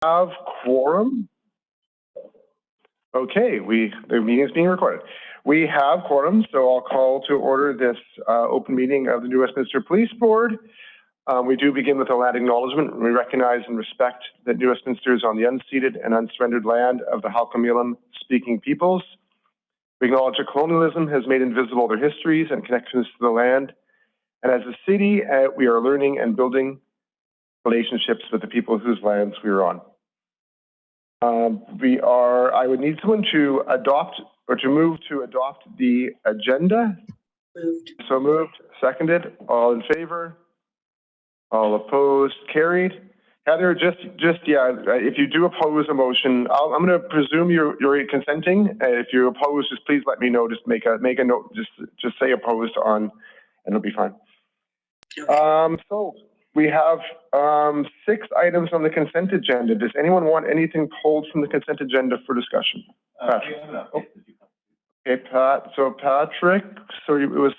have quorum. Okay, the meeting is being recorded. We have quorum, so I'll call to order this open meeting of the New Westminster Police Board. We do begin with a land acknowledgement. We recognize and respect that New Westminster is on the unceded and unsurrendered land of the Halkomelem speaking peoples. We acknowledge that colonialism has made invisible their histories and connections to the land. And as a city, we are learning and building relationships with the people whose lands we are on. I would need someone to adopt or to move to adopt the agenda. Moved. So moved, seconded, all in favor, all opposed, carried. Heather, if you do oppose a motion, I'm going to presume you're consenting. If you oppose, just please let me know. Just make a note. Just say opposed on, and it'll be fine. Okay. So we have 6 items on the consent agenda. Does anyone want anything pulled from the consent agenda for discussion? Patrick. Okay, Pat. So Patrick. So it was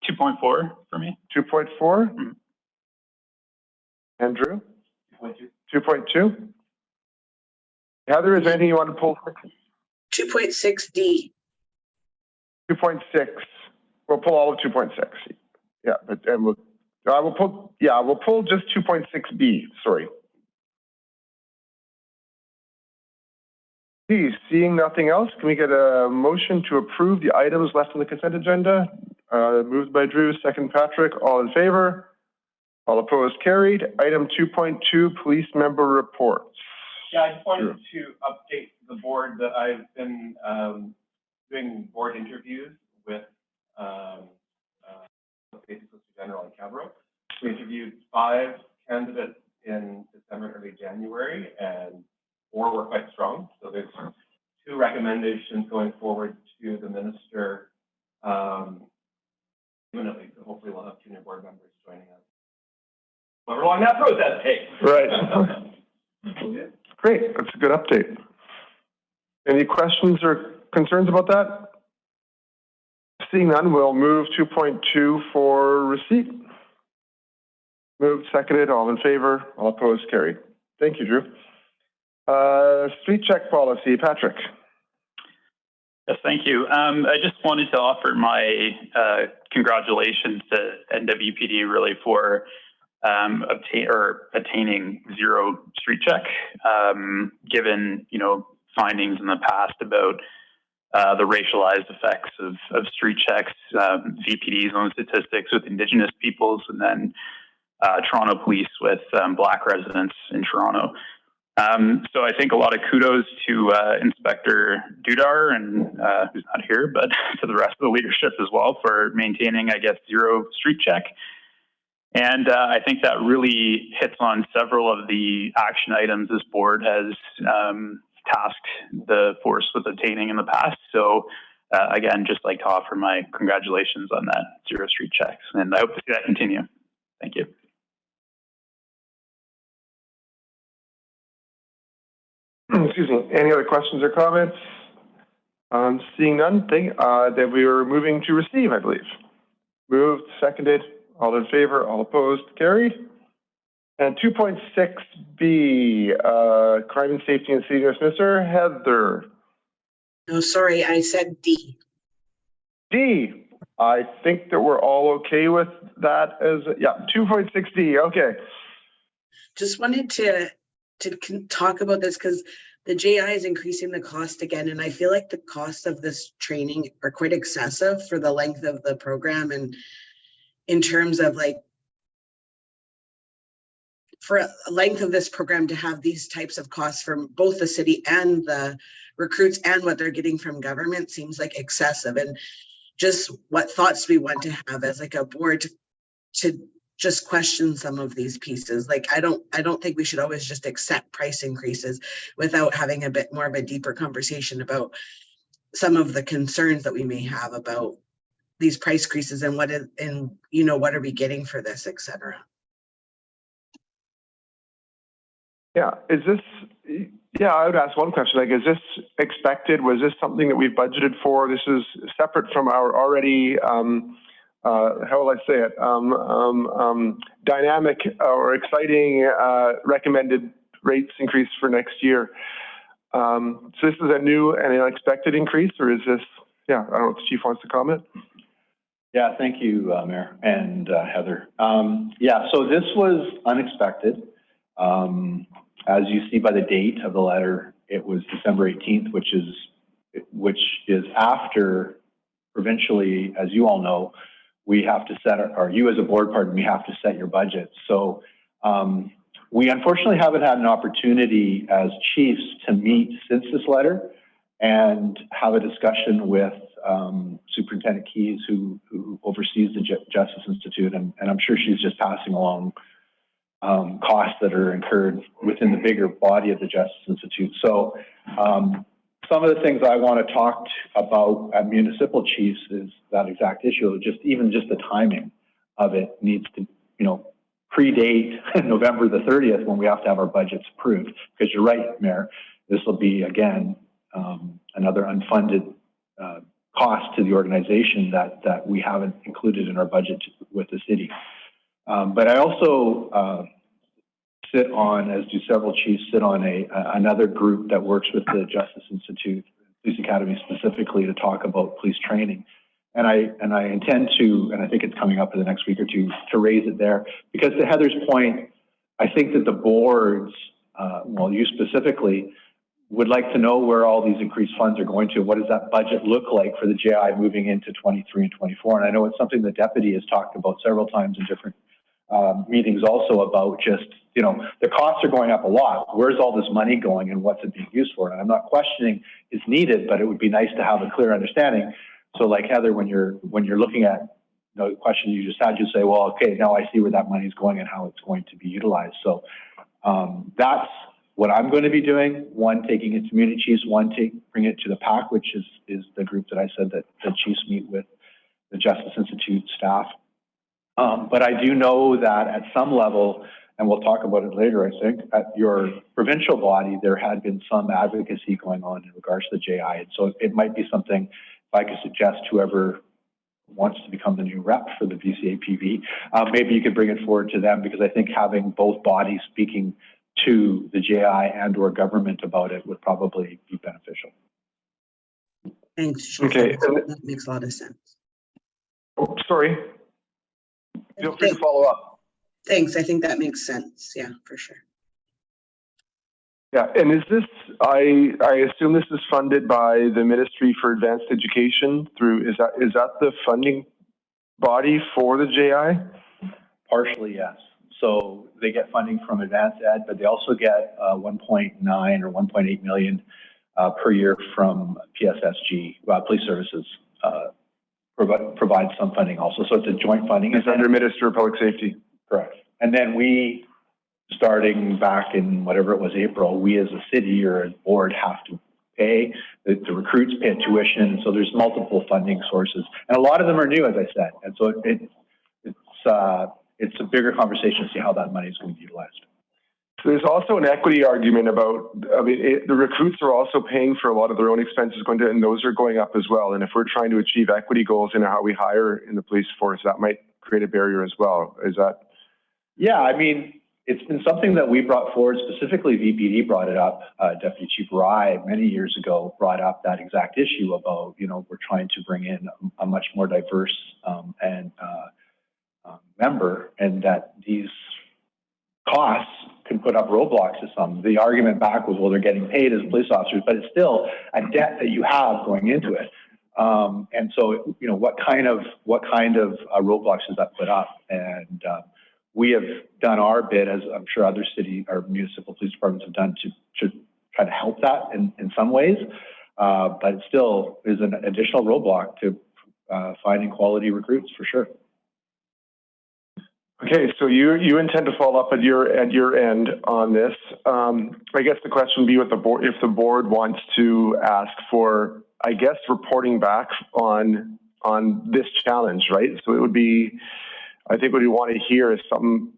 2.4 for me. 2.4. Mm-hmm. Andrew. 2.2. Heather, is there anything you want to pull? 2.6D. 2.6. We'll pull all of 2.6. Yeah, but we'll pull just 2.6B. Sorry. Seeing nothing else, can we get a motion to approve the items left on the consent agenda? Moved by Drew, second Patrick. All in favor? All opposed, carried. Item 2.2, police member reports. Yeah, I just wanted to update the board that I've been doing board interviews with Basic Solicitor General in Cabro. We interviewed 5 candidates in December, early January, and 4 were quite strong. So there's 2 recommendations going forward to the minister imminently. So hopefully we'll have 2 new board members joining us. However long that process takes. Right. Great. That's a good update. Any questions or concerns about that? Seeing none, we'll move 2.2 for receipt. Moved, seconded, all in favor, all opposed, carried. Thank you, Drew. Street check policy, Patrick. Yes, thank you. I just wanted to offer my congratulations to NWPD really for attaining zero street check, given findings in the past about the racialized effects of street checks, VPD's own statistics with Indigenous peoples, and then Toronto Police with Black residents in Toronto. So I think a lot of kudos to Inspector Dudar, and who's not here, but to the rest of the leadership as well for maintaining, I guess, zero street check. And I think that really hits on several of the action items this board has tasked the force with obtaining in the past. So again, just like to offer my congratulations on that zero street checks. And I hope to see that continue. Thank you. Excuse me. Any other questions or comments? Seeing none, that we are moving to receive, I believe. Moved, seconded. All in favor, all opposed, carried. And 2.6B, crime and safety in City of Westminster, Heather. No, sorry, I said D. D. I think that we're all okay with that as, 2.6D, okay. Just wanted to talk about this because the JI is increasing the cost again, and I feel like the cost of this training are quite excessive for the length of the program, and in terms of for a length of this program to have these types of costs from both the city and the recruits and what they're getting from government seems like excessive. And just what thoughts we want to have as a board to just question some of these pieces. I don't think we should always just accept price increases without having a bit more of a deeper conversation about some of the concerns that we may have about these price increases and what are we getting for this, etc. I would ask one question, is this expected? Was this something that we've budgeted for? This is separate from our already, how will I say it, dynamic or exciting recommended rates increase for next year. So this is a new and unexpected increase, or is this, I don't know if the chief wants to comment. Yeah, thank you, Mayor and Heather. Yeah, so this was unexpected. As you see by the date of the letter, it was December 18th, which is after, provincially, as you all know, we have to set, or you as a board, pardon me, have to set your budget. So we unfortunately haven't had an opportunity as chiefs to meet since this letter and have a discussion with Superintendent Keys, who oversees the Justice Institute, and I'm sure she's just passing along costs that are incurred within the bigger body of the Justice Institute. So some of the things I want to talk about at municipal chiefs is that exact issue. Even just the timing of it needs to, predate November the 30th when we have to have our budgets approved. Because you're right, Mayor, this will be again another unfunded cost to the organization that we haven't included in our budget with the city. But I also sit on, as do several chiefs, sit on another group that works with the Justice Institute, Police Academy specifically, to talk about police training. And I intend to, and I think it's coming up in the next week or two, to raise it there. Because to Heather's point, I think that the boards, well, you specifically, would like to know where all these increased funds are going to. What does that budget look like for the JI moving into 23 and 24? And I know it's something the deputy has talked about several times in different meetings also, about just, the costs are going up a lot. Where's all this money going and what's it being used for? And I'm not questioning it's needed, but it would be nice to have a clear understanding. So like Heather, when you're looking at the question you just had, you say, well, okay, now I see where that money is going and how it's going to be utilized. So that's what I'm going to be doing. One, taking it to community chiefs, bring it to the PAC, which is the group that I said that the chiefs meet with the Justice Institute staff. But I do know that at some level, and we'll talk about it later, I think, at your provincial body, there had been some advocacy going on in regards to the JI. And so it might be something, if I could suggest whoever wants to become the new rep for the BCAPV, maybe you could bring it forward to them, because I think having both bodies speaking to the JI and or government about it would probably be beneficial. Thanks, Chief. Okay. That makes a lot of sense. Oh, sorry. Feel free to follow up. Thanks. I think that makes sense. Yeah, for sure. Yeah, and is this, I assume this is funded by the Ministry for Advanced Education through, is that the funding body for the JI? Partially, yes. So they get funding from Advanced Ed, but they also get 1.9 or 1.8 million per year from PSSG, Police Services, provides some funding also. So it's a joint funding. It's under Minister of Public Safety. Correct. And then we, starting back in whatever it was, April, we as a city or a board have to pay, the recruits pay tuition. So there's multiple funding sources. And a lot of them are new, as I said. And so it's a bigger conversation to see how that money is going to be utilized. So there's also an equity argument about, the recruits are also paying for a lot of their own expenses and those are going up as well. And if we're trying to achieve equity goals in how we hire in the police force, that might create a barrier as well. Is that? Yeah, I mean, it's been something that we brought forward, specifically VPD brought it up. Deputy Chief Rye many years ago brought up that exact issue about, we're trying to bring in a much more diverse member, and that these costs can put up roadblocks to some. The argument back was, well, they're getting paid as police officers, but it's still a debt that you have going into it. And so, what kind of roadblocks does that put up? And we have done our bit, as I'm sure other city or municipal police departments have done, to try to help that in some ways. But it still is an additional roadblock to finding quality recruits, for sure. Okay, so you intend to follow up at your end on this. I guess the question would be what the board, if the board wants to ask for, I guess, reporting back on this challenge, right? So it would be, I think what we want to hear is some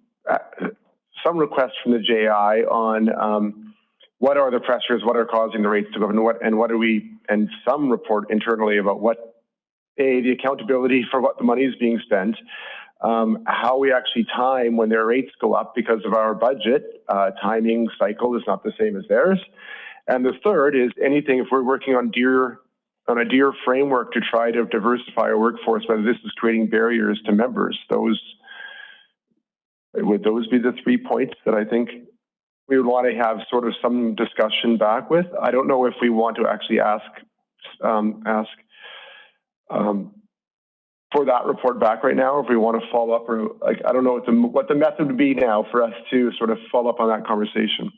request from the JI on what are the pressures, what are causing the rates to go up, and some report internally about what the accountability for what the money is being spent. how we actually time when their rates go up because of our budget. Timing cycle is not the same as theirs. And the third is anything, if we're working on a DEER framework to try to diversify our workforce, whether this is creating barriers to members, would those be the 3 points that I think we would want to have sort of some discussion back with? I don't know if we want to actually ask for that report back right now, or if we want to follow up, or like, I don't know what the method would be now for us to sort of follow up on that conversation.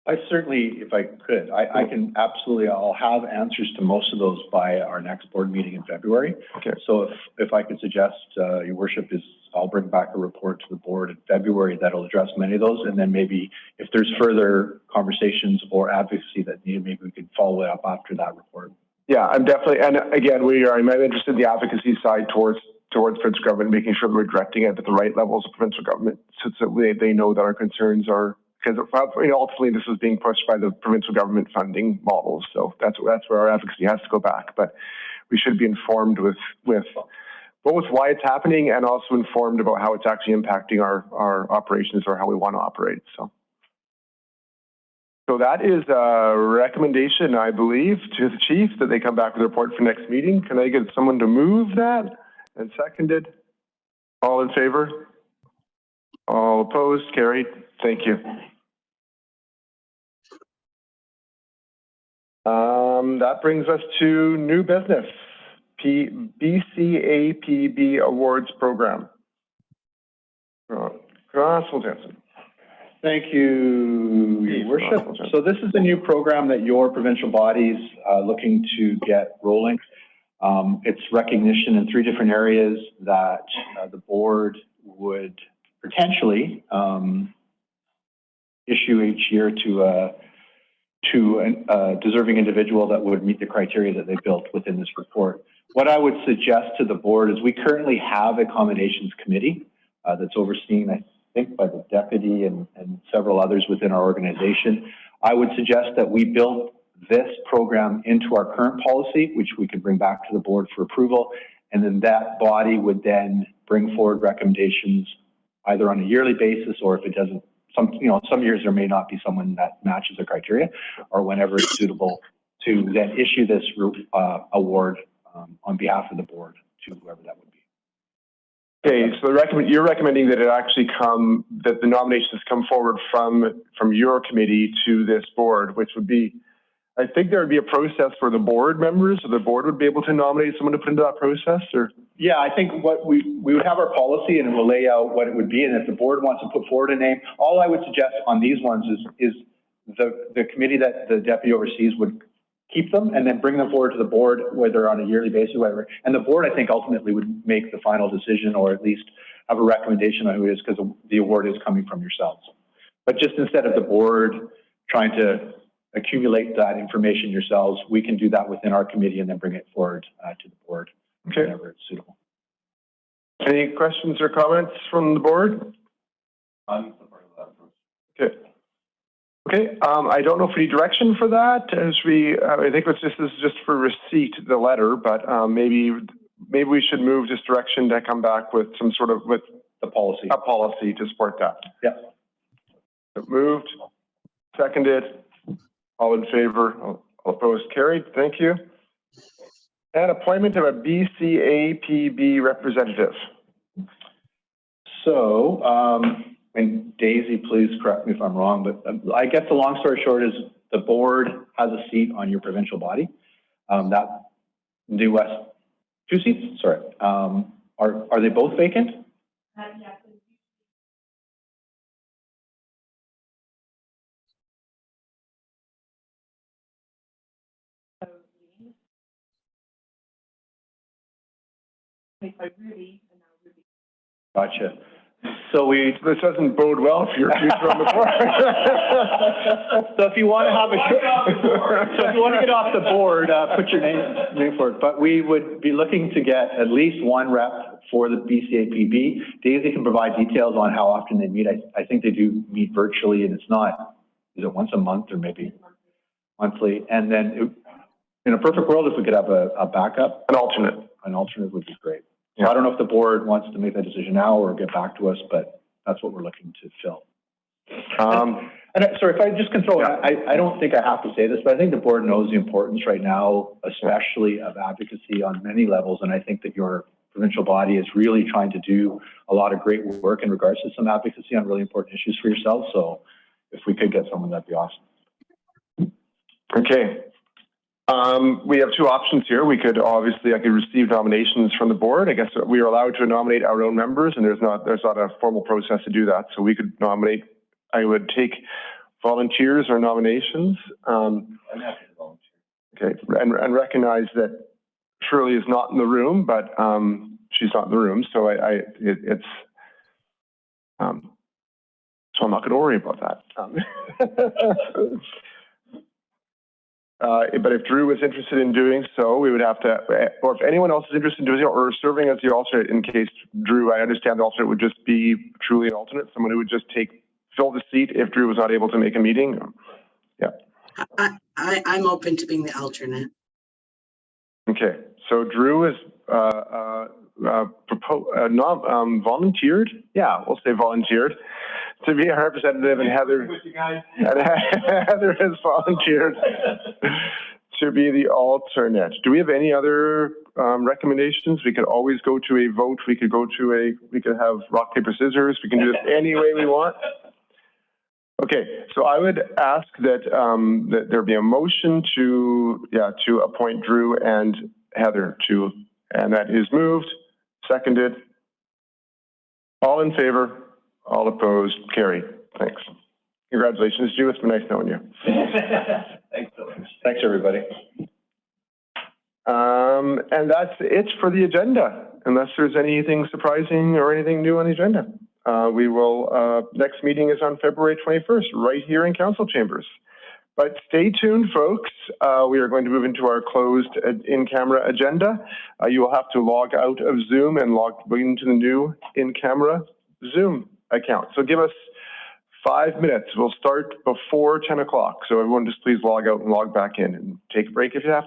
I certainly, if I could, I can absolutely, I'll have answers to most of those by our next board meeting in February. Okay. So if I could suggest, Your Worship, I'll bring back a report to the board in February that'll address many of those. And then maybe if there's further conversations or advocacy that needed, maybe we could follow it up after that report. Yeah, I'm definitely, and again, I'm interested in the advocacy side towards provincial government, making sure that we're directing it at the right levels of provincial government so that they know that our concerns are, because ultimately this is being pushed by the provincial government funding models. So that's where our advocacy has to go back. But we should be informed with both why it's happening and also informed about how it's actually impacting our operations or how we want to operate. So that is a recommendation, I believe, to the chief that they come back with a report for next meeting. Can I get someone to move that and seconded? All in favor? All opposed? Carried. Thank you. That brings us to new business, BCAPB Awards Program. Russell Jansen. Thank you, Your Worship. So this is a new program that your provincial body's looking to get rolling. It's recognition in 3 different areas that the board would potentially issue each year to a deserving individual that would meet the criteria that they built within this report. What I would suggest to the board is we currently have accommodations committee that's overseen, I think, by the deputy and several others within our organization. I would suggest that we build this program into our current policy, which we could bring back to the board for approval, and then that body would then bring forward recommendations either on a yearly basis, or if it doesn't, some years there may not be someone that matches the criteria, or whenever it's suitable, to then issue this award on behalf of the board to whoever that would be. Okay, so you're recommending that that the nominations come forward from your committee to this board, which would be, I think there would be a process for the board members, so the board would be able to nominate someone to put into that process, or? Yeah, I think what we would have our policy and it will lay out what it would be, and if the board wants to put forward a name, all I would suggest on these ones is the committee that the deputy oversees would keep them and then bring them forward to the board, whether on a yearly basis or whatever. And the board, I think, ultimately would make the final decision, or at least have a recommendation on who it is, because the award is coming from yourselves. But just instead of the board trying to accumulate that information yourselves, we can do that within our committee and then bring it forward to the board whenever it's suitable. Any questions or comments from the board? Okay. Okay, I don't know if we need direction for that, I think this is just for receipt, the letter, but maybe we should move this direction to come back with some sort of, with the policy. A policy to support that. Yeah. Moved, seconded, all in favor, all opposed, carried, thank you. And appointment of a BCAPB representative. So, and Daisy, please correct me if I'm wrong, but I guess the long story short is the board has a seat on your provincial body. That New West, 2 seats, sorry. Are they both vacant? Yeah. Gotcha. So this doesn't bode well for your future on the board. So if you want to have so if you want to get off the board, put your name for it. But we would be looking to get at least 1 rep for the BCAPB. Daisy can provide details on how often they meet. I think they do meet virtually, and it's not, is it once a month or maybe monthly? And then in a perfect world, if we could have a backup. An alternate. An alternate would be great. So I don't know if the board wants to make that decision now or get back to us, but that's what we're looking to fill. Sorry, if I just control, I don't think I have to say this, but I think the board knows the importance right now, especially of advocacy on many levels. And I think that your provincial body is really trying to do a lot of great work in regards to some advocacy on really important issues for yourselves. So if we could get someone, that'd be awesome. Okay. We have two options here. I could receive nominations from the board. I guess we are allowed to nominate our own members, and there's not a formal process to do that. So we could nominate. I would take volunteers or nominations. I'm happy to volunteer. Okay, and recognize that Shirley is not in the room, but she's not in the room, so so I'm not going to worry about that. But if Drew was interested in doing so, we would have to, or if anyone else is interested in doing it or serving as the alternate, in case Drew, I understand the alternate would just be truly an alternate, someone who would just fill the seat if Drew was not able to make a meeting. Yeah. I'm open to being the alternate. Okay, so Drew is volunteered. Yeah, we'll say volunteered to be our representative, and Heather. Heather has volunteered to be the alternate. Do we have any other recommendations? We could always go to a vote. We could have rock, paper, scissors. We can do this any way we want. Okay, so I would ask that that there be a motion to appoint Drew and Heather and that is moved, seconded. All in favor, all opposed, carried. Thanks. Congratulations, Drew. It's been nice knowing you. Thanks so much. Thanks, everybody. And that's it for the agenda, unless there's anything surprising or anything new on the agenda. Next meeting is on February 21st, right here in council chambers. But stay tuned, folks. We are going to move into our closed in-camera agenda. You will have to log out of Zoom and log into the new in-camera Zoom account. So give us 5 minutes. We'll start before 10 o'clock. So everyone just please log out and log back in and take a break if you have to.